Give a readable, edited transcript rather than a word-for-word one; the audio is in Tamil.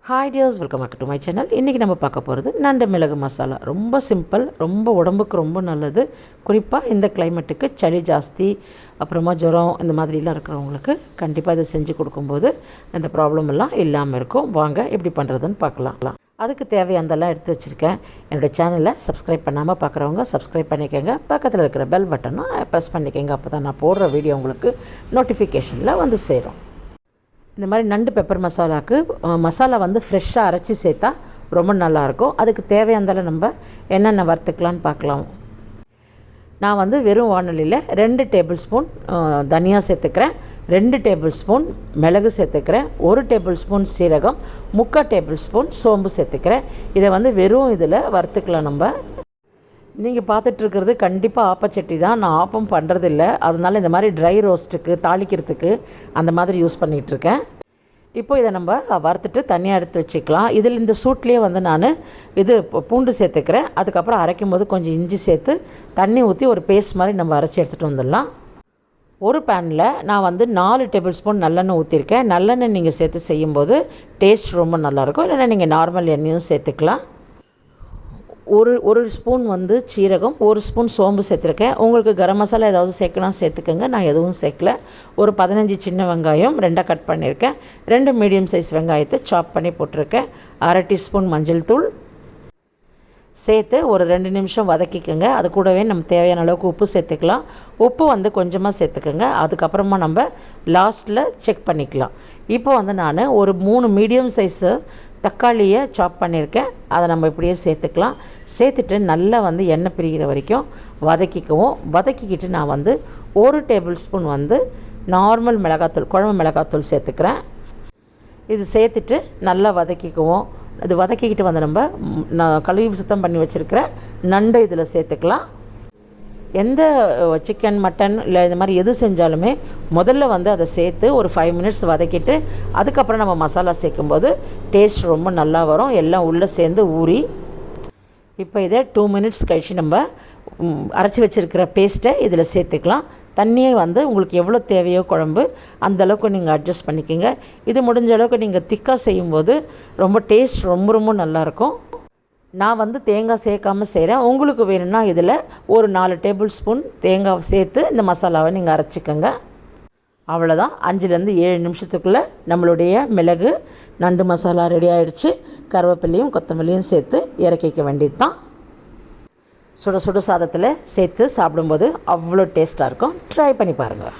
Hi dears, welcome back to my channel. இன்றைக்கி நம்ம பார்க்க போகிறது நண்டு மிளகு மசாலா. ரொம்ப சிம்பிள், ரொம்ப உடம்புக்கு ரொம்ப நல்லது. குறிப்பாக இந்த கிளைமேட்டுக்கு சளி ஜாஸ்தி, அப்புறமா ஜுரம் இந்த மாதிரிலாம் இருக்கிறவங்களுக்கு கண்டிப்பாக இதை செஞ்சு கொடுக்கும்போது இந்த ப்ராப்ளம் எல்லாம் இல்லாமல் இருக்கும். வாங்க எப்படி பண்ணுறதுன்னு பார்க்கலாம். அதுக்கு தேவையானதெல்லாம் எடுத்து வச்சுருக்கேன். என்னோடய சேனலை சப்ஸ்கிரைப் பண்ணாமல் பார்க்குறவங்க சப்ஸ்கிரைப் பண்ணிக்கோங்க. பக்கத்தில் இருக்கிற பெல் பட்டனும் ப்ரெஸ் பண்ணிக்கோங்க. அப்போ தான் நான் போடுற வீடியோ உங்களுக்கு நோட்டிஃபிகேஷனில் வந்து சேரும். இந்த மாதிரி நண்டு பெப்பர் மசாலாவுக்கு மசாலா வந்து ஃப்ரெஷ்ஷாக அரைச்சி சேர்த்தா ரொம்ப நல்லாயிருக்கும். அதுக்கு தேவையானதால் நம்ம என்னென்ன வறுத்துக்கலான்னு பார்க்கலாம். நான் வந்து வெறும் வானலியில் 2 டேபிள் ஸ்பூன் தனியா சேர்த்துக்கிறேன், 2 டேபிள் ஸ்பூன் மிளகு சேர்த்துக்கிறேன், 1 டேபிள் ஸ்பூன் சீரகம், 3/4 டேபிள் ஸ்பூன் சோம்பு சேர்த்துக்கிறேன். இதை வந்து வெறும் இதில் வறுத்துக்கலாம். நம்ம நீங்கள் பார்த்துட்ருக்கிறது கண்டிப்பாக ஆப்பச்சட்டி தான். நான் ஆப்பம் பண்ணுறதில்ல, அதனால் இந்த மாதிரி ட்ரை ரோஸ்ட்டுக்கு தாளிக்கிறதுக்கு அந்த மாதிரி யூஸ் பண்ணிகிட்ருக்கேன். இப்போ இதை நம்ம வறுத்துட்டு தனியாக எடுத்து வச்சுக்கலாம். இதில் இந்த சூட்லேயே வந்து நான் பூண்டு சேர்த்துக்கிறேன். அதுக்கப்புறம் அரைக்கும் போது கொஞ்சம் இஞ்சி சேர்த்து தண்ணி ஊற்றி ஒரு பேஸ்ட் மாதிரி நம்ம அரைச்சி எடுத்துகிட்டு வந்துடலாம். ஒரு பேனில் நான் வந்து 4 டேபிள் ஸ்பூன் நல்லெண்ணெய் ஊற்றிருக்கேன். நல்லெண்ணெய் நீங்கள் சேர்த்து செய்யும்போது டேஸ்ட் ரொம்ப நல்லாயிருக்கும். இல்லைன்னா நீங்கள் நார்மல் எண்ணெயும் சேர்த்துக்கலாம். ஒரு ஸ்பூன் வந்து சீரகம், 1 ஸ்பூன் சோம்பு சேர்த்துருக்கேன். உங்களுக்கு கரம் மசாலா ஏதாவது சேர்க்கணும் சேர்த்துக்கோங்க. நான் எதுவும் சேர்க்கல. ஒரு 15 சின்ன வெங்காயம் 2 கட் பண்ணியிருக்கேன். 2 மீடியம் சைஸ் வெங்காயத்தை சாப் பண்ணி போட்டிருக்கேன். 1/2 டீஸ்பூன் மஞ்சள் தூள் சேர்த்து ஒரு 2 நிமிஷம் வதக்கிக்கோங்க. அது கூடவே நம்ம தேவையான அளவுக்கு உப்பு சேர்த்துக்கலாம். உப்பு வந்து கொஞ்சமாக சேர்த்துக்கோங்க. அதுக்கப்புறமா நம்ம லாஸ்ட்டில் செக் பண்ணிக்கலாம். இப்போ வந்து நான் ஒரு 3 மீடியம் சைஸு தக்காளியை சாப் பண்ணியிருக்கேன். அதை நம்ம இப்படியே சேர்த்துக்கலாம். சேர்த்துட்டு நல்லா வந்து எண்ணெய் பிரிகிற வரைக்கும் வதக்கிக்குவோம். வதக்கிக்கிட்டு நான் வந்து 1 டேபிள் ஸ்பூன் வந்து நார்மல் மிளகாத்தூள், குழம்பு மிளகாத்தூள் சேர்த்துக்கிறேன். இது சேர்த்துட்டு நல்லா வதக்கிக்குவோம். இது வதக்கிக்கிட்டு வந்து நான் கழுவி சுத்தம் பண்ணி வச்சுருக்கிற நண்டு இதில் சேர்த்துக்கலாம். எந்த சிக்கன், மட்டன் இல்லை இந்த மாதிரி எது செஞ்சாலுமே முதல்ல வந்து அதை சேர்த்து ஒரு 5 மினிட்ஸ் வதக்கிட்டு அதுக்கப்புறம் நம்ம மசாலா சேர்க்கும்போது டேஸ்ட் ரொம்ப நல்லா வரும். எல்லாம் உள்ளே சேர்ந்து ஊறி. இப்போ இதை 2 மினிட்ஸ் கழித்து நம்ம அரைச்சி வச்சுருக்கிற பேஸ்ட்டை இதில் சேர்த்துக்கலாம். தண்ணியை வந்து உங்களுக்கு எவ்வளோ தேவையோ குழம்பு அந்தளவுக்கு நீங்கள் அட்ஜஸ்ட் பண்ணிக்கோங்க. இது முடிஞ்ச அளவுக்கு நீங்கள் திக்காக செய்யும்போது ரொம்ப டேஸ்ட் ரொம்ப நல்லாயிருக்கும். நான் வந்து தேங்காய் சேர்க்காமல் செய்கிறேன். உங்களுக்கு வேணும்னா இதில் ஒரு 4 டேபிள் ஸ்பூன் தேங்காய் சேர்த்து இந்த மசாலாவை நீங்கள் அரைச்சிக்கோங்க. அவ்வளோதான். 5லேருந்து 7 நிமிஷத்துக்குள்ளே நம்மளுடைய மிளகு நண்டு மசாலா ரெடி ஆகிடுச்சு. கருவேப்பிலையும் கொத்தமல்லியும் சேர்த்து இறக்கிக்க வேண்டியது தான். சுட சுட சாதத்தில் சேர்த்து சாப்பிடும்போது அவ்வளோ டேஸ்ட்டாக இருக்கும். ட்ரை பண்ணி பாருங்கள்.